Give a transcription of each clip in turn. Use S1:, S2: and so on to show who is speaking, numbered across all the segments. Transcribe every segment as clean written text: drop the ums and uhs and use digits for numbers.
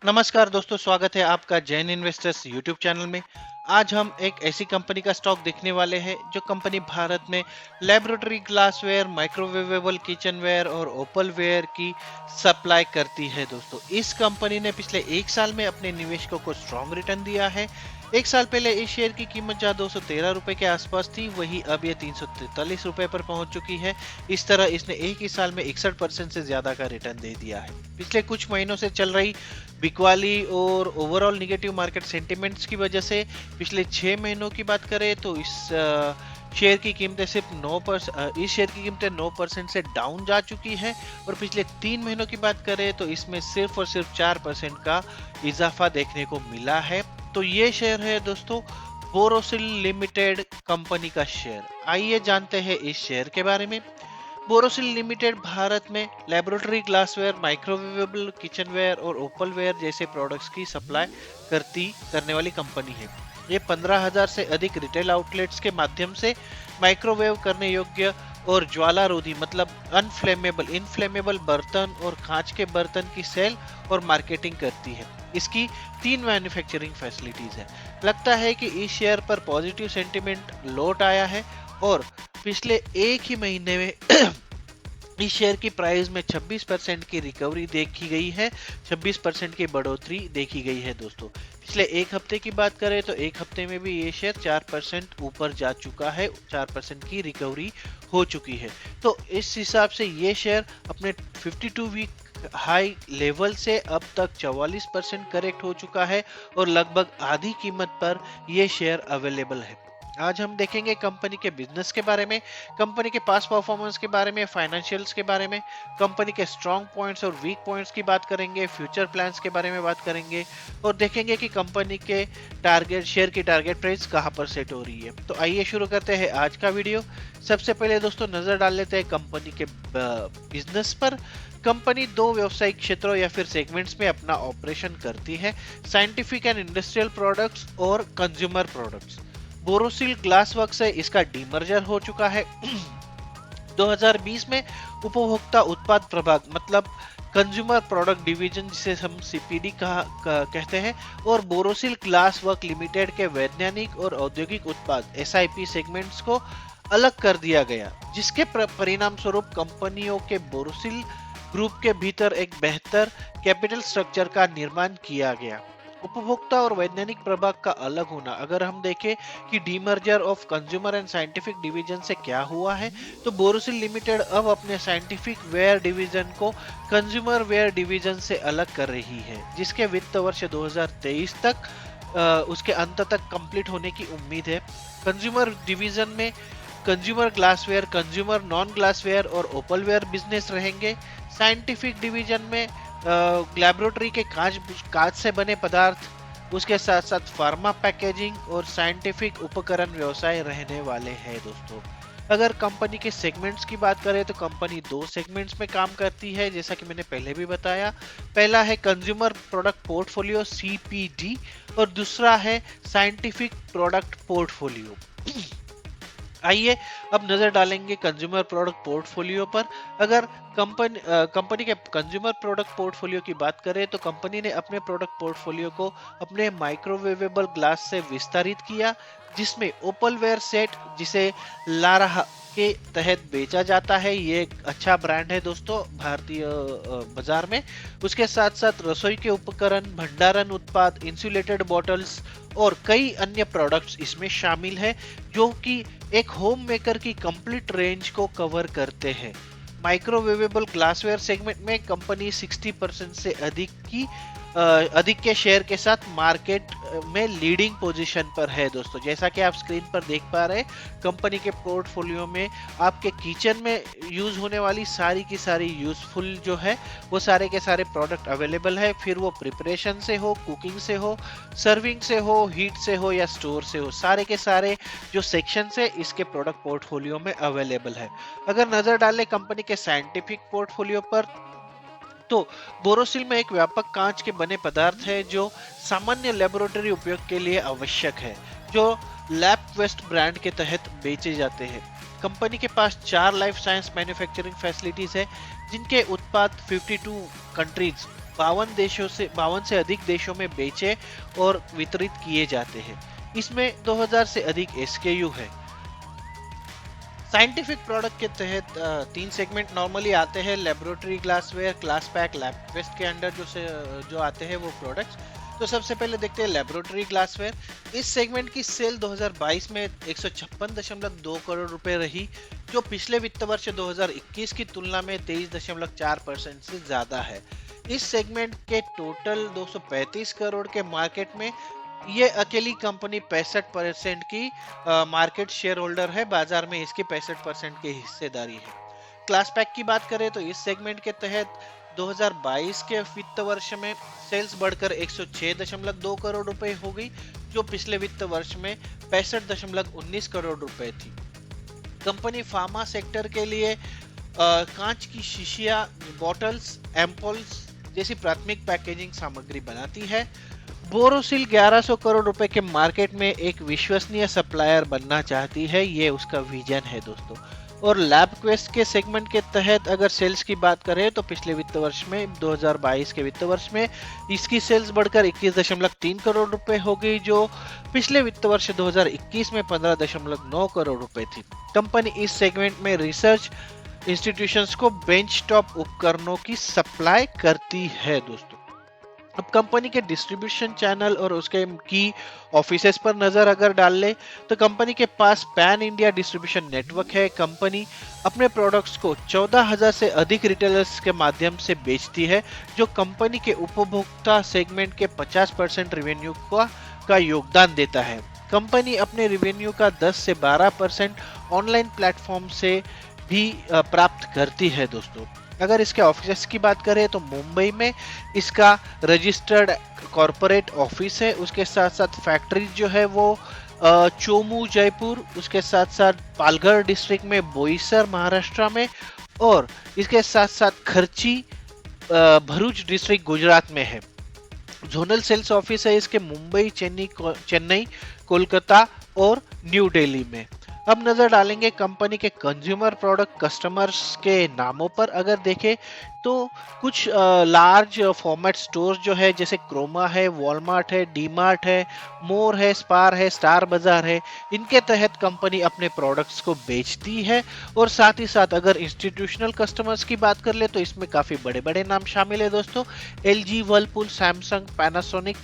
S1: नमस्कार दोस्तों, स्वागत है आपका जैन इन्वेस्टर्स यूट्यूब चैनल में। आज हम एक ऐसी कंपनी का स्टॉक देखने वाले हैं जो कंपनी भारत में लेबोरेटरी ग्लासवेयर, माइक्रोवेवेबल किचनवेयर और ओपलवेयर की सप्लाई करती है। दोस्तों, इस कंपनी ने पिछले एक साल में अपने निवेशकों को स्ट्रॉन्ग रिटर्न दिया है। एक साल पहले इस शेयर की कीमत जहाँ 213 रुपए के आसपास थी, वही अब ये 343 रुपए पर पहुंच चुकी है। इस तरह इसने एक ही साल में 61% से ज्यादा का रिटर्न दे दिया है। पिछले कुछ महीनों से चल रही बिकवाली और ओवरऑल निगेटिव मार्केट सेंटिमेंट्स की वजह से पिछले 6 महीनों की बात करें तो इस शेयर की कीमतें सिर्फ 9% इस शेयर की कीमतें 9% से डाउन जा चुकी है। और पिछले 3 महीनों की बात करें तो इसमें सिर्फ और सिर्फ 4% का इजाफा देखने को मिला है। तो ये शेयर है दोस्तों बोरोसिल लिमिटेड कंपनी का शेयर। आइए जानते हैं इस शेयर के बारे में। बोरोसिल लिमिटेड भारत में लेबोरेटरी ग्लासवेयर, माइक्रोवेवेबल किचनवेयर और ओपलवेयर जैसे प्रोडक्ट्स की सप्लाई करने वाली कंपनी है। ये 15,000 से अधिक रिटेल आउटलेट्स के माध्यम से माइक्रोवेव करने योग्य और ज्वालारोधी मतलब इनफ्लेमेबल बर्तन और कांच के बर्तन की सेल और मार्केटिंग करती है। इसकी 3 मैन्युफैक्चरिंग फैसिलिटीज है। लगता है कि इस शेयर पर पॉजिटिव सेंटिमेंट लौट आया है और पिछले एक ही महीने में इस शेयर की प्राइस में 26% की रिकवरी देखी गई है, 26% की बढ़ोतरी देखी गई है। दोस्तों, पिछले एक हफ्ते की बात करें तो एक हफ्ते में भी ये शेयर 4% ऊपर जा चुका है, 4% की रिकवरी हो चुकी है। तो इस हिसाब से ये शेयर अपने 52 वीक हाई लेवल से अब तक 44% करेक्ट हो चुका है और लगभग आधी कीमत पर यह शेयर अवेलेबल है। आज हम देखेंगे कंपनी के बिजनेस के बारे में, कंपनी के पास परफॉर्मेंस के बारे में, फाइनेंशियल्स के बारे में, कंपनी के स्ट्रॉन्ग पॉइंट्स और वीक पॉइंट्स की बात करेंगे, फ्यूचर प्लान्स के बारे में बात करेंगे और देखेंगे कि कंपनी के शेयर की टारगेट प्राइस कहां पर सेट हो रही है। तो आइए शुरू करते हैं आज का वीडियो। सबसे पहले दोस्तों नजर डाल लेते हैं कंपनी के बिजनेस पर। कंपनी 2 व्यवसायिक क्षेत्रों या फिर सेगमेंट्स में अपना ऑपरेशन करती है, साइंटिफिक एंड इंडस्ट्रियल प्रोडक्ट्स और consumer products. Borosil glass work से इसका डीमर्जर हो चुका है। 2020 में उपभोक्ता उत्पाद प्रभाग मतलब कंज्यूमर प्रोडक्ट डिवीजन, जिसे हम सीपीडी कहते हैं, और बोरोसिल ग्लास वर्क लिमिटेड के वैज्ञानिक और औद्योगिक उत्पाद एसआईपी सेगमेंट्स को अलग कर दिया गया, जिसके परिणाम स्वरूप कंपनियों के बोरोसिल ग्रुप के भीतर एक बेहतर कैपिटल स्ट्रक्चर का निर्माण किया गया। उपभोक्ता और वैज्ञानिक प्रभाग का अलग होना, अगर हम देखें कि demerger of consumer and scientific division से क्या हुआ है, तो बोरोसिल लिमिटेड अब अपने साइंटिफिक वेयर डिवीजन को कंज्यूमर वेयर डिवीजन से अलग कर रही है, जिसके वित्त वर्ष 2023 तक उसके अंत तक कंप्लीट होने की उम्मीद है। कंज्यूमर डिवीजन में consumer glassware, consumer non glassware और ओपलवेयर बिजनेस रहेंगे। साइंटिफिक डिवीजन में लैबोरेटरी के कांच से बने पदार्थ, उसके साथ साथ फार्मा पैकेजिंग और साइंटिफिक उपकरण व्यवसाय रहने वाले हैं। दोस्तों, अगर कंपनी के सेगमेंट्स की बात करें तो कंपनी 2 सेगमेंट्स में काम करती है, जैसा कि मैंने पहले भी बताया। पहला है कंज्यूमर प्रोडक्ट पोर्टफोलियो सीपीडी और दूसरा है साइंटिफिक प्रोडक्ट पोर्टफोलियो। आइए अब नजर डालेंगे कंज्यूमर प्रोडक्ट पोर्टफोलियो पर। अगर कंपनी के कंज्यूमर प्रोडक्ट पोर्टफोलियो की बात करें तो कंपनी ने अपने प्रोडक्ट पोर्टफोलियो को अपने माइक्रोवेवेबल ग्लास से विस्तारित किया, जिसमें ओपलवेयर सेट, जिसे लारा के तहत बेचा जाता है, ये एक अच्छा ब्रांड है दोस्तों भारतीय बाजार में। उसके साथ साथ रसोई के उपकरण, भंडारण उत्पाद, इंसुलेटेड बॉटल्स और कई अन्य प्रोडक्ट्स इसमें शामिल है, जो कि एक होम मेकर की कंप्लीट रेंज को कवर करते हैं। माइक्रोवेवेबल ग्लासवेयर सेगमेंट में कंपनी 60% से अधिक के शेयर के साथ मार्केट में लीडिंग पोजीशन पर है। दोस्तों, जैसा कि आप स्क्रीन पर देख पा रहे हैं, कंपनी के पोर्टफोलियो में आपके किचन में यूज होने वाली सारी की सारी यूजफुल जो है वो सारे के सारे प्रोडक्ट अवेलेबल है। फिर वो प्रिपरेशन से हो, कुकिंग से हो, सर्विंग से हो, हीट से हो या स्टोर से हो, सारे के सारे जो सेक्शन है इसके प्रोडक्ट पोर्टफोलियो में अवेलेबल है। अगर नजर डालें कंपनी के साइंटिफिक पोर्टफोलियो पर, तो बोरोसिल में एक व्यापक कांच के बने पदार्थ है जो सामान्य लेबोरेटरी उपयोग के लिए आवश्यक है, जो लैब वेस्ट ब्रांड के तहत बेचे जाते हैं। कंपनी के पास 4 लाइफ साइंस मैन्युफैक्चरिंग फैसिलिटीज है, जिनके उत्पाद 52 कंट्रीज 52 से अधिक देशों में बेचे और वितरित किए जाते हैं। इसमें 2000 से अधिक एसकेयू है। साइंटिफिक प्रोडक्ट के तहत तीन सेगमेंट नॉर्मली आते हैं: laboratory glassware, class pack, lab waste के अंडर जो आते हैं वो प्रोडक्ट्स। तो सबसे पहले देखते हैं लेबोरेटरी ग्लासवेयर। इस सेगमेंट की सेल 2022 में 156.2 करोड़ रुपए रही, जो पिछले वित्त वर्ष 2021 की तुलना में 23.4% से ज्यादा है। इस सेगमेंट के टोटल 235 करोड़ के मार्केट में ये अकेली कंपनी 65% की मार्केट शेयर होल्डर है। बाजार में इसकी 65% की हिस्सेदारी है। क्लास पैक की बात करें तो इस सेगमेंट के तहत 2022 के वित्त वर्ष में सेल्स बढ़कर 106.2 करोड़ रुपए हो गई, जो पिछले वित्त वर्ष में 65.19 करोड़ रुपए थी। कंपनी फार्मा सेक्टर के लिए कांच की शीशियां, बॉटल्स, एम्पोल्स जैसी प्राथमिक पैकेजिंग सामग्री बनाती है। बोरोसिल 1100 करोड़ रुपए के मार्केट में एक विश्वसनीय सप्लायर बनना चाहती है, ये उसका विजन है दोस्तों। और लैबक्वेस्ट के सेगमेंट के तहत अगर सेल्स की बात करें तो पिछले वित्त वर्ष में 2022 के वित्त वर्ष में इसकी सेल्स बढ़कर 21.3 करोड़ रुपए हो गई, जो पिछले वित्त वर्ष 2021 में 15.9 करोड़ रुपए थी। कंपनी इस सेगमेंट में रिसर्च इंस्टीट्यूशंस को बेंच टॉप उपकरणों की सप्लाई करती है दोस्तों। अब कंपनी के डिस्ट्रीब्यूशन चैनल और उसके की ऑफिसेस पर नजर अगर डाल ले तो कंपनी के पास पैन इंडिया डिस्ट्रीब्यूशन नेटवर्क है। कंपनी अपने प्रोडक्ट्स को 14,000 से अधिक रिटेलर्स के माध्यम से बेचती है, जो कंपनी के उपभोक्ता सेगमेंट के 50% रेवेन्यू का योगदान देता है। कंपनी अपने रेवेन्यू का 10 से 12% ऑनलाइन प्लेटफॉर्म से भी प्राप्त करती है दोस्तों। अगर इसके ऑफिस की बात करें तो मुंबई में इसका रजिस्टर्ड कॉरपोरेट ऑफिस है। उसके साथ साथ फैक्ट्री जो है वो चोमू जयपुर, उसके साथ साथ पालघर डिस्ट्रिक्ट में बोईसर महाराष्ट्र में, और इसके साथ साथ खर्ची भरूच डिस्ट्रिक्ट गुजरात में है। जोनल सेल्स ऑफिस है इसके मुंबई, चेन्नई, कोलकाता और न्यू दिल्ली में। अब नजर डालेंगे कंपनी के कंज्यूमर प्रोडक्ट कस्टमर्स के नामों पर। अगर देखें तो कुछ लार्ज फॉर्मेट स्टोर जो है, जैसे क्रोमा है, वॉलमार्ट है, डीमार्ट है, मोर है, स्पार है, स्टार बाजार है, इनके तहत कंपनी अपने प्रोडक्ट्स को बेचती है। और साथ ही साथ अगर इंस्टीट्यूशनल कस्टमर्स की बात कर ले तो इसमें काफी बड़े बड़े नाम शामिल है दोस्तों। LG, Whirlpool, Samsung, Panasonic,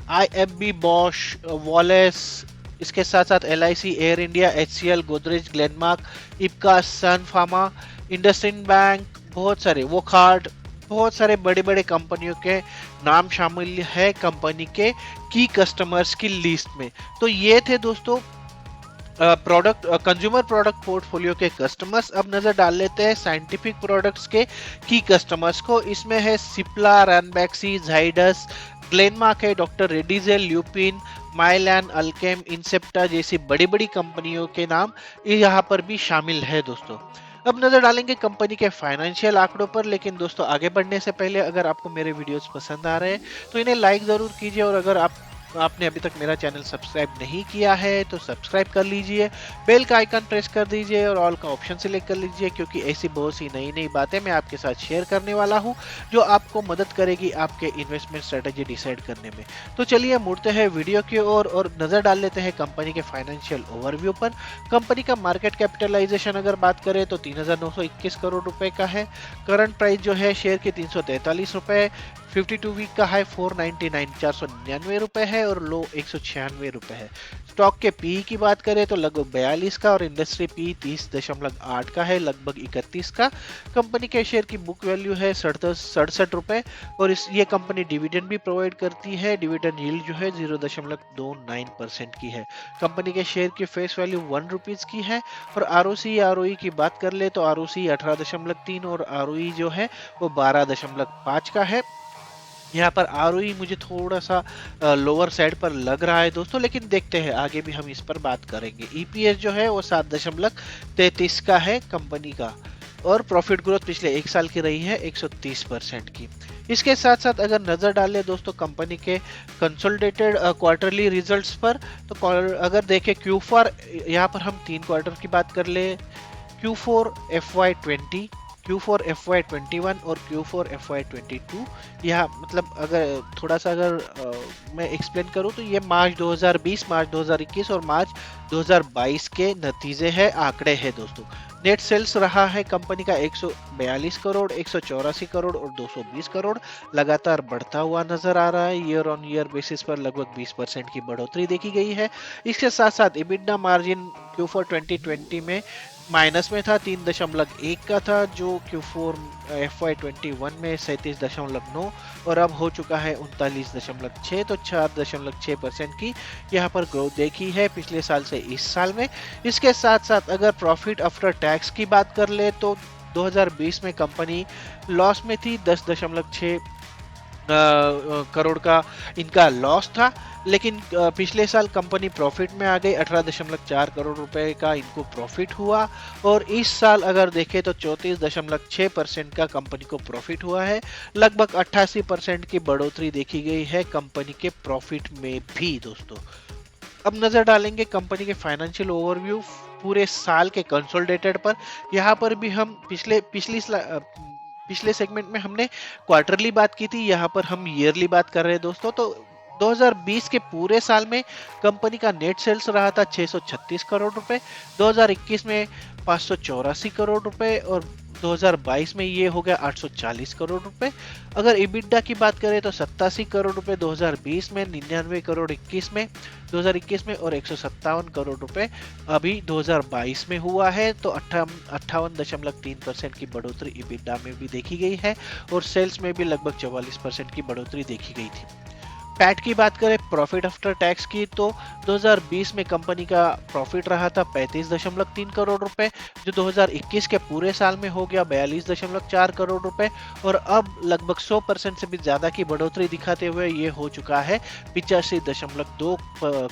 S1: IFB, Bosch, Wallace, इसके साथ साथ LIC, Air India, HCL, Godrej, Glenmark, Ipca, Sun Pharma, IndusInd bank, बहुत सारे वोकार्ड, बहुत सारे बड़े बड़े कंपनियों के नाम शामिल है कंपनी के की कस्टमर्स की लिस्ट में। तो ये थे दोस्तों प्रोडक्ट कंज्यूमर प्रोडक्ट पोर्टफोलियो के कस्टमर्स। अब नजर डाल लेते हैं साइंटिफिक प्रोडक्ट्स के की कस्टमर्स को। इसमें है सिप्ला, रैनबैक्सी, जाइडस, ग्लेनमार्क है, डॉक्टर रेड्डीज, ल्यूपिन, माइलैन, अल्केम, इंसेप्टा जैसी बड़ी बड़ी कंपनियों के नाम यहाँ पर भी शामिल है दोस्तों। अब नजर डालेंगे कंपनी के फाइनेंशियल आंकड़ों पर। लेकिन दोस्तों आगे बढ़ने से पहले अगर आपको मेरे वीडियोस पसंद आ रहे हैं तो इन्हें लाइक जरूर कीजिए, और अगर आपने अभी तक मेरा चैनल सब्सक्राइब नहीं किया है तो सब्सक्राइब कर लीजिए, बेल का आइकन प्रेस कर दीजिए और ऑल का ऑप्शन सिलेक्ट कर लीजिए, क्योंकि ऐसी बहुत सी नई नई बातें मैं आपके साथ शेयर करने वाला हूं जो आपको मदद करेगी आपके इन्वेस्टमेंट स्ट्रेटेजी डिसाइड करने में। तो चलिए मुड़ते हैं वीडियो की ओर और नजर डाल लेते हैं कंपनी के फाइनेंशियल ओवरव्यू पर। कंपनी का मार्केट कैपिटलाइजेशन अगर बात करें तो 3,921 करोड़ रुपए का है। करंट प्राइस जो है शेयर के 343 रुपए, 52 वीक का हाई 499 499 रुपए है और लो 196 रुपए है। स्टॉक के पी की बात करें तो लगभग 42 का और इंडस्ट्री पी 30.8 का है, लगभग 31 का। कंपनी के शेयर की बुक वैल्यू है 67 रुपए और ये कंपनी डिविडेंड भी प्रोवाइड करती है। डिविडेंड यील्ड जो है 0.29% की है। कंपनी के शेयर की फेस वैल्यू 1 रुपीज की है। और आरओसी आरओई की बात कर ले तो आरओसी 18.3 और आरओई जो है वो 12.5 का है। यहाँ पर आरओई मुझे थोड़ा सा लोअर साइड पर लग रहा है दोस्तों, लेकिन देखते हैं आगे भी हम इस पर बात करेंगे। ईपीएस जो है वो 7.33 का है कंपनी का, और प्रॉफिट ग्रोथ पिछले एक साल की रही है 130% की। इसके साथ साथ अगर नजर डालें दोस्तों कंपनी के कंसोलिडेटेड क्वार्टरली रिजल्ट्स पर, तो अगर देखें Q4, यहाँ पर हम 3 क्वार्टर की बात कर ले, Q4 FY20, Q4 FY21 और Q4 FY22। यह मतलब अगर थोड़ा सा अगर मैं एक्सप्लेन करूं तो ये मार्च 2020, मार्च 2021 और मार्च 2022 के नतीजे हैं, आंकड़े हैं दोस्तों। नेट सेल्स रहा है कंपनी का 142 करोड़, 184 करोड़ और 220 करोड़, लगातार बढ़ता हुआ नजर आ रहा है। ईयर ऑन ईयर बेसिस पर लगभग 20% की बढ़ोतरी देखी गई है। इसके साथ साथ EBITDA मार्जिन Q4 2020 में माइनस में था, 3.1 का था, जो Q4 FY21 में 37.9 और अब हो चुका है 39.6, तो 4.6% की यहाँ पर ग्रोथ देखी है पिछले साल से इस साल में। इसके साथ साथ अगर प्रॉफिट आफ्टर टैक्स की बात कर ले तो 2020 में कंपनी लॉस में थी, 10.6 करोड़ का इनका लॉस था। लेकिन पिछले साल कंपनी प्रॉफिट में आ गई, 18.4 करोड़ रुपए का इनको प्रॉफिट हुआ। और इस साल अगर देखें तो 34.6% का कंपनी को प्रॉफिट हुआ है। लगभग 88% की बढ़ोतरी देखी गई है कंपनी के प्रॉफिट में भी दोस्तों। अब नजर डालेंगे कंपनी के फाइनेंशियल ओवरव्यू पूरे साल के कंसोलिडेटेड पर। यहाँ पर भी हम पिछले सेगमेंट में हमने क्वार्टरली बात की थी, यहाँ पर हम ईयरली बात कर रहे हैं दोस्तों। तो 2020 के पूरे साल में कंपनी का नेट सेल्स रहा था 636 करोड़ रुपए, 2021 में 584 करोड़ रुपए और 2022 में ये हो गया 840 करोड़ रुपए। अगर EBITDA की बात करें तो 87 करोड़ रुपए 2020 में, 99 करोड़ 2021 में और 157 करोड़ रुपए अभी 2022 में हुआ है। तो 58.3% की बढ़ोतरी EBITDA में भी देखी गई है और सेल्स में भी लगभग 44% की बढ़ोतरी देखी गई थी। पैट की बात करें, प्रॉफिट आफ्टर टैक्स की, तो 2020 में कंपनी का प्रॉफिट रहा था 35.3 करोड़ रुपए, जो 2021 के पूरे साल में हो गया 42.4 करोड़ रुपए और अब लगभग 100% से भी ज्यादा की बढ़ोतरी दिखाते हुए ये हो चुका है 85.2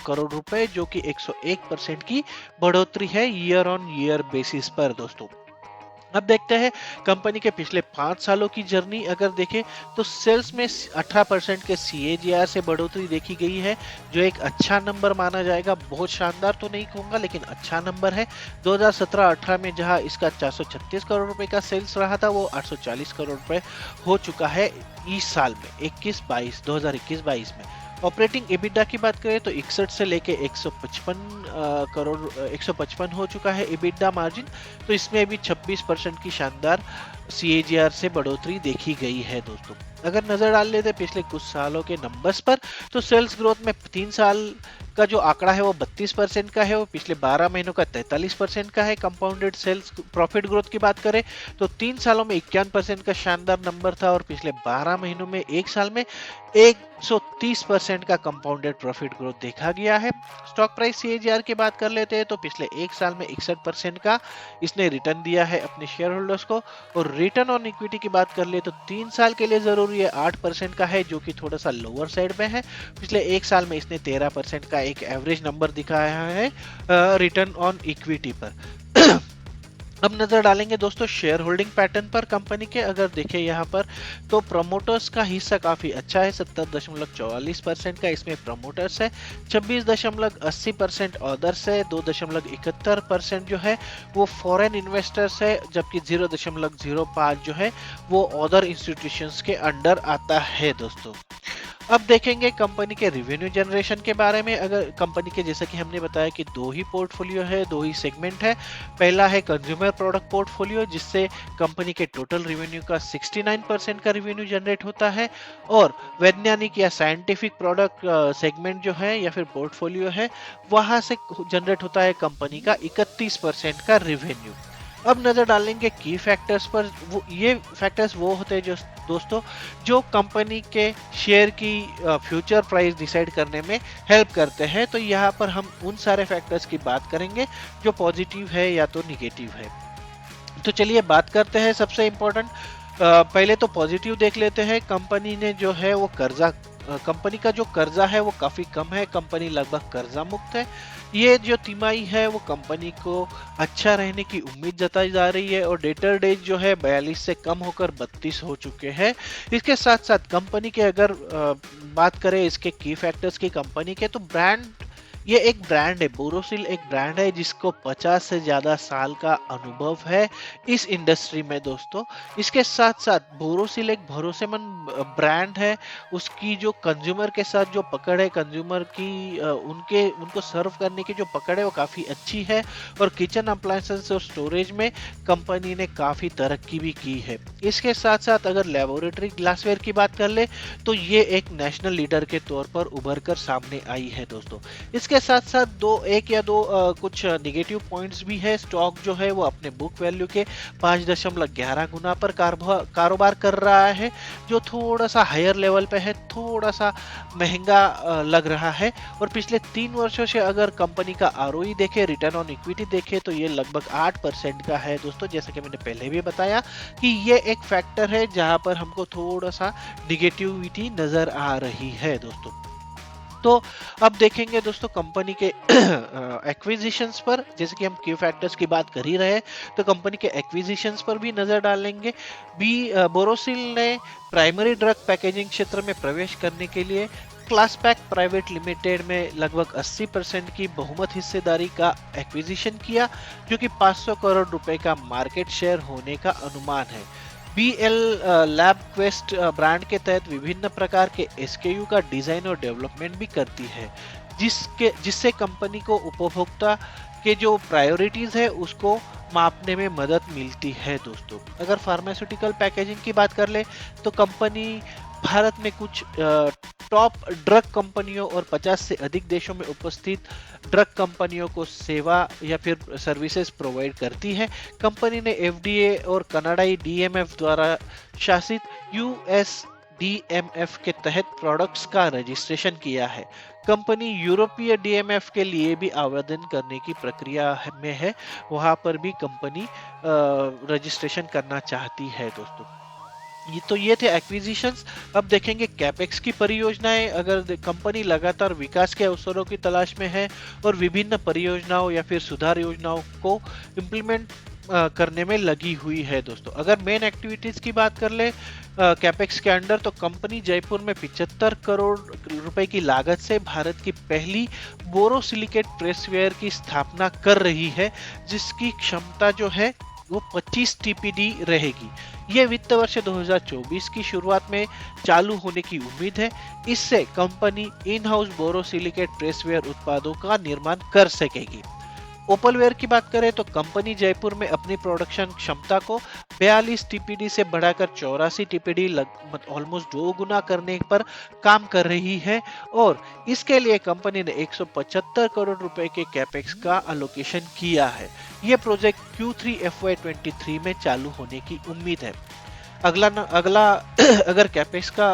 S1: करोड़ रुपए, जो कि 101% की बढ़ोतरी है ईयर ऑन ईयर बेसिस पर दोस्तों। अब देखते हैं कंपनी के पिछले 5 सालों की जर्नी। अगर देखें तो सेल्स में 18% के CAGR से बढ़ोतरी देखी गई है, जो एक अच्छा नंबर माना जाएगा। बहुत शानदार तो नहीं कहूंगा लेकिन अच्छा नंबर है। 2017-18 में जहां इसका 436 करोड़ रुपए का सेल्स रहा था, वो 840 करोड़ रुपए हो चुका है इस साल में 2021-22 में। ऑपरेटिंग EBITDA की बात करें तो 61 से लेके 155 हो चुका है EBITDA मार्जिन, तो इसमें भी 26% की शानदार CAGR से बढ़ोतरी देखी गई है दोस्तों। अगर नजर डाल लेते पिछले कुछ सालों के नंबर्स पर, तो सेल्स ग्रोथ में 3 साल का जो आंकड़ा है वो 32% का है, वो पिछले 12 महीनों का 43% का है। कंपाउंडेड सेल्स प्रॉफिट ग्रोथ की बात करें तो 3 सालों में 51% का शानदार नंबर था और पिछले 12 महीनों में एक साल में 130% का कंपाउंडेड प्रॉफिट ग्रोथ देखा गया है। स्टॉक प्राइस CAGR की बात कर लेते हैं तो पिछले एक साल में 61% का इसने रिटर्न दिया है अपने शेयर होल्डर्स को। और रिटर्न ऑन इक्विटी की बात कर ले तो 3 साल के लिए जरूरी है 8% का है, जो कि थोड़ा सा लोअर साइड में है। पिछले एक साल में इसने 13% का एक एवरेज नंबर दिखाया है रिटर्न ऑन इक्विटी पर। अब नजर डालेंगे दोस्तों शेयर होल्डिंग पैटर्न पर कंपनी के। अगर देखें यहाँ पर तो प्रमोटर्स का हिस्सा काफी अच्छा है, 70.44% का इसमें प्रमोटर्स है, 26.80% अदर्स है, 2.71% जो है वो फॉरेन इन्वेस्टर्स है, जबकि 0.05 जो है वो अदर इंस्टीट्यूशंस के अंडर आता है दोस्तों। अब देखेंगे कंपनी के रिवेन्यू जनरेशन के बारे में। अगर कंपनी के जैसा कि हमने बताया कि दो ही पोर्टफोलियो है, दो ही सेगमेंट है। पहला है कंज्यूमर प्रोडक्ट पोर्टफोलियो, जिससे कंपनी के टोटल रिवेन्यू का 69% का रिवेन्यू जनरेट होता है, और वैज्ञानिक या साइंटिफिक प्रोडक्ट सेगमेंट जो है या फिर पोर्टफोलियो है, वहां से जनरेट होता है कंपनी का 31% का रिवेन्यू। अब नजर डालेंगे की फैक्टर्स पर। ये फैक्टर्स वो होते हैं जो दोस्तों जो कंपनी के शेयर की फ्यूचर प्राइस डिसाइड करने में हेल्प करते हैं। तो यहाँ पर हम उन सारे फैक्टर्स की बात करेंगे जो पॉजिटिव है या तो निगेटिव है। तो चलिए बात करते हैं सबसे इम्पोर्टेंट। पहले तो पॉजिटिव देख लेते हैं। कंपनी ने जो है वो कंपनी का जो कर्जा है वो काफी कम है, कंपनी लगभग कर्जा मुक्त है। ये जो तिमाही है वो कंपनी को अच्छा रहने की उम्मीद जताई जा रही है, और डेटर डेज जो है 42 से कम होकर 32 हो चुके हैं। इसके साथ साथ कंपनी के अगर बात करें इसके की फैक्टर्स की कंपनी के, तो ब्रांड ये एक ब्रांड है, बोरोसिल एक ब्रांड है जिसको 50 से ज्यादा साल का अनुभव है इस इंडस्ट्री में दोस्तों। इसके साथ साथ बोरोसिल एक भरोसेमंद ब्रांड है। उसकी जो कंज्यूमर के साथ जो पकड़ है, कंज्यूमर की उनके उनको सर्व करने की जो पकड़ है वो काफी अच्छी है। और किचन अप्लायंसेस और स्टोरेज में कंपनी ने काफी तरक्की भी की है। इसके साथ साथ अगर लेबोरेटरी ग्लासवेयर की बात कर ले तो ये एक नेशनल लीडर के तौर पर उभर कर सामने आई है दोस्तों। इसके साथ साथ एक या दो कुछ निगेटिव पॉइंट्स भी है। स्टॉक जो है वो अपने बुक वैल्यू के 5.11 गुना पर कारोबार कर रहा है, जो थोड़ा सा हायर लेवल पे है, थोड़ा सा महंगा लग रहा है। और पिछले 3 वर्षों से अगर कंपनी का आरओई देखे, रिटर्न ऑन इक्विटी देखे, तो ये लगभग 8% का है दोस्तों। जैसा कि मैंने पहले भी बताया कि ये एक फैक्टर है जहां पर हमको थोड़ा सा निगेटिविटी नजर आ रही है दोस्तों। तो अब देखेंगे दोस्तों कंपनी के एक्विजिशंस पर। जैसे कि हम की फैक्टर्स की बात कर ही रहे हैं, तो कंपनी के एक्विजिशंस पर भी नजर डालेंगे। बोरोसिल ने प्राइमरी ड्रग पैकेजिंग क्षेत्र में प्रवेश करने के लिए क्लासपैक प्राइवेट लिमिटेड में लगभग 80% की बहुमत हिस्सेदारी का एक्विजिशन किया, जो कि 500 करोड़ रुपए का मार्केट शेयर होने का अनुमान है। BL लैब क्वेस्ट ब्रांड के तहत विभिन्न प्रकार के SKU का डिजाइन और डेवलपमेंट भी करती है, जिससे कंपनी को उपभोक्ता के जो प्रायोरिटीज है उसको मापने में मदद मिलती है दोस्तों। अगर फार्मास्यूटिकल पैकेजिंग की बात कर ले तो कंपनी भारत में कुछ टॉप ड्रग कंपनियों और 50 से अधिक देशों में उपस्थित ड्रग कंपनियों को सेवा या फिर सर्विसेज प्रोवाइड करती है। कंपनी ने FDA और कनाडाई DMF द्वारा शासित USDMF के तहत प्रोडक्ट्स का रजिस्ट्रेशन किया है। कंपनी यूरोपीय DMF के लिए भी आवेदन करने की प्रक्रिया में है, वहां पर भी कंपनी रजिस्ट्रेशन करना चाहती है दोस्तों। ये थे एक्विजिशंस। अब देखेंगे कैपेक्स की परियोजनाएं। अगर कंपनी लगातार विकास के अवसरों की तलाश में है और विभिन्न परियोजनाओं या फिर सुधार योजनाओं को इम्प्लीमेंट करने में लगी हुई है दोस्तों। अगर मेन एक्टिविटीज की बात कर ले कैपेक्स के अंडर, तो कंपनी जयपुर में 75 करोड़ रुपए की लागत से भारत की पहली बोरोसिलिकेट प्रेसवेयर की स्थापना कर रही है, जिसकी क्षमता जो है वो 25 TPD रहेगी। ये वित्त वर्ष 2024 की शुरुआत में चालू होने की उम्मीद है। इससे कंपनी इन हाउस बोरोसिलिकेट प्रेसवेयर उत्पादों का निर्माण कर सकेगी। ओपलवेयर की बात करें तो कंपनी जयपुर में अपनी प्रोडक्शन क्षमता को 42 TPD से बढ़ाकर 84 TPD ऑलमोस्ट 2 गुना करने पर काम कर रही है, और इसके लिए कंपनी ने 175 करोड़ रुपए के कैपेक्स का अलोकेशन किया है। यह प्रोजेक्ट Q3 FY23 में चालू होने की उम्मीद है। अगला अगर कैपेक्स का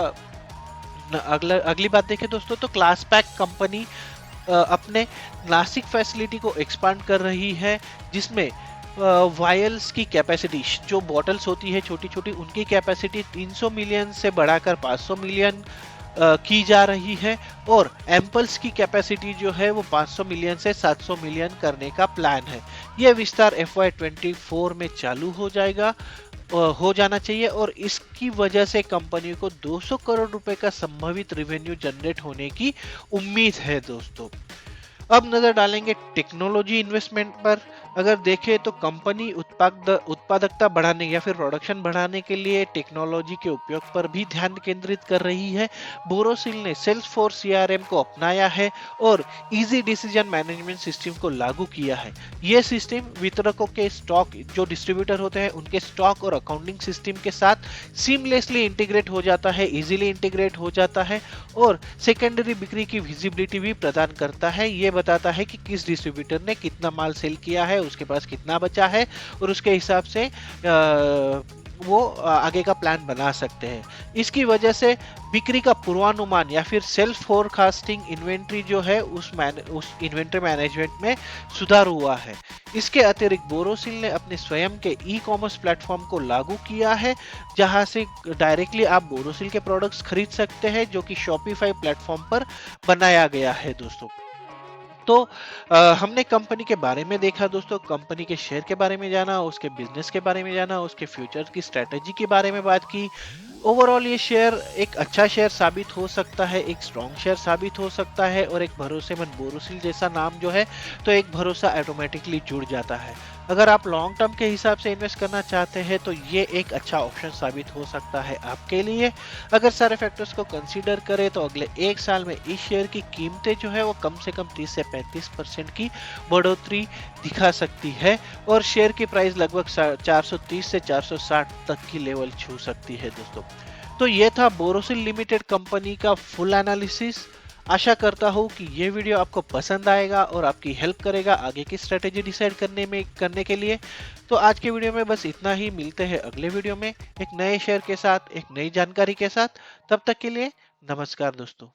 S1: अगली बात देखें दोस्तों, तो क्लासपैक कंपनी अपने नासिक फैसिलिटी को एक्सपांड कर रही है, जिसमें वायल्स की कैपेसिटी, जो बॉटल्स होती है छोटी छोटी, उनकी कैपेसिटी 300 मिलियन से बढ़ाकर 500 मिलियन की जा रही है, और एम्पल्स की कैपेसिटी जो है वो 500 मिलियन से 700 मिलियन करने का प्लान है। यह विस्तार FY24 में चालू हो जाना चाहिए, और इसकी वजह से कंपनी को 200 करोड़ रुपए का संभावित रेवेन्यू जनरेट होने की उम्मीद है दोस्तों। अब नजर डालेंगे टेक्नोलॉजी इन्वेस्टमेंट पर। अगर देखें तो कंपनी उत्पादकता बढ़ाने या फिर प्रोडक्शन बढ़ाने के लिए टेक्नोलॉजी के उपयोग पर भी ध्यान केंद्रित कर रही है। बोरोसिल ने सेल्सफोर्स CRM को अपनाया है और इजी डिसीजन मैनेजमेंट सिस्टम को लागू किया है। यह सिस्टम वितरकों के स्टॉक, जो डिस्ट्रीब्यूटर होते हैं, उनके स्टॉक और अकाउंटिंग सिस्टम के साथ सीमलेसली इंटीग्रेट हो जाता है, इजीली इंटीग्रेट हो जाता है, और सेकेंडरी बिक्री की विजिबिलिटी भी प्रदान करता है। ये बताता है कि किस डिस्ट्रीब्यूटर ने कितना माल सेल किया है, उसके पास कितना बचा है, और उसके हिसाब से वो आगे का प्लान बना सकते हैं। इसकी वजह से बिक्री का पूर्वानुमान या फिर सेल्फ फोरकास्टिंग इन्वेंट्री जो है उस इन्वेंट्री मैनेजमेंट में सुधार हुआ है। इसके अतिरिक्त बोरोसिल ने अपने स्वयं के ई-कॉमर्स प्लेटफॉर्म को लागू किया है, जहां से डायरेक्टली आप बोरोसिल के प्रोडक्ट्स खरीद सकते हैं, जो कि शॉपिफाई प्लेटफॉर्म पर बनाया गया है दोस्तों। तो हमने कंपनी के बारे में देखा दोस्तों, कंपनी के शेयर के बारे में जाना, उसके बिजनेस के बारे में जाना, उसके फ्यूचर की स्ट्रेटेजी के बारे में बात की। ओवरऑल ये शेयर एक अच्छा शेयर साबित हो सकता है, एक स्ट्रॉन्ग शेयर साबित हो सकता है, और एक भरोसेमंद बोरोसिल जैसा नाम जो है, तो एक भरोसा ऑटोमेटिकली जुड़ जाता है। अगर आप लॉन्ग टर्म के हिसाब से इन्वेस्ट करना चाहते हैं तो ये एक अच्छा ऑप्शन साबित हो सकता है आपके लिए। अगर सारे फैक्टर्स को कंसीडर करें तो अगले एक साल में इस शेयर की कीमतें जो है वो कम से कम 30 से 35% की बढ़ोतरी दिखा सकती है, और शेयर की प्राइस लगभग 430 से 460 तक की लेवल छू सकती है दोस्तों। तो ये था बोरोसिल लिमिटेड कंपनी का फुल एनालिसिस। आशा करता हूँ कि ये वीडियो आपको पसंद आएगा और आपकी हेल्प करेगा आगे की स्ट्रेटेजी डिसाइड करने के लिए। तो आज के वीडियो में बस इतना ही, मिलते हैं अगले वीडियो में एक नए शेयर के साथ, एक नई जानकारी के साथ। तब तक के लिए नमस्कार दोस्तों।